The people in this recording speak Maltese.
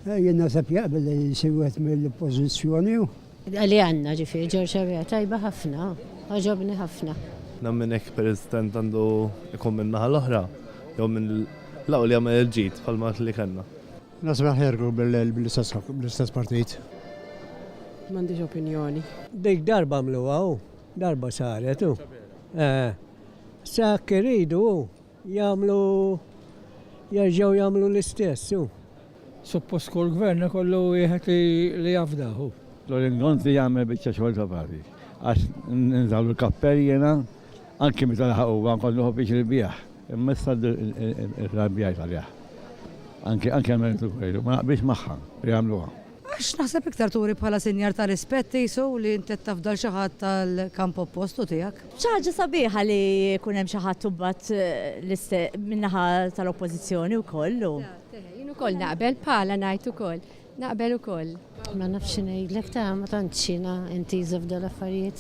Jenna sab jaqbel li siwet mill-oppozizjoni. Għalli għanna ġifi, ġorġa tajba ħafna, għaġobni ħafna. Namminek President għandu ikun minn naħa l-oħra, jew minn l-għaw li għamil il-ġit, palma li kanna. Nasbaħ jergu bil-istess partijt. M'għandix opinjoni. Dik darba mlu għaw, darba saretu. Sa' kiridu jamlu, jarġaw jamlu l-istessu. Suppost kull gvern kollu jħet li jafdaħu. L-Oringonti jgħamil bieċa xogħol ta' parti. Għax nżawlu l-kappell jena, anki meta l-ħaqu għan kollu biex il-bijaħ. Imma s-saddu il-rabijaj tal-jaħ. Anki għamil l ma naqbix maħħa li għamluha. Għax naħseb iktar turi bħala sinjar ta' rispetti jisu li inti tafdal xaħat tal-kamp oppostu tijak. ċaġa sabiħa li kunem xaħat tubbat minnaħa tal-oppozizjoni u kollu. Jien ukoll naqbel bħala ngħid ukoll. Naqbel ukoll. Ma nafx ngħidlek ta' ma tantx jiena inti f'dal affarijiet.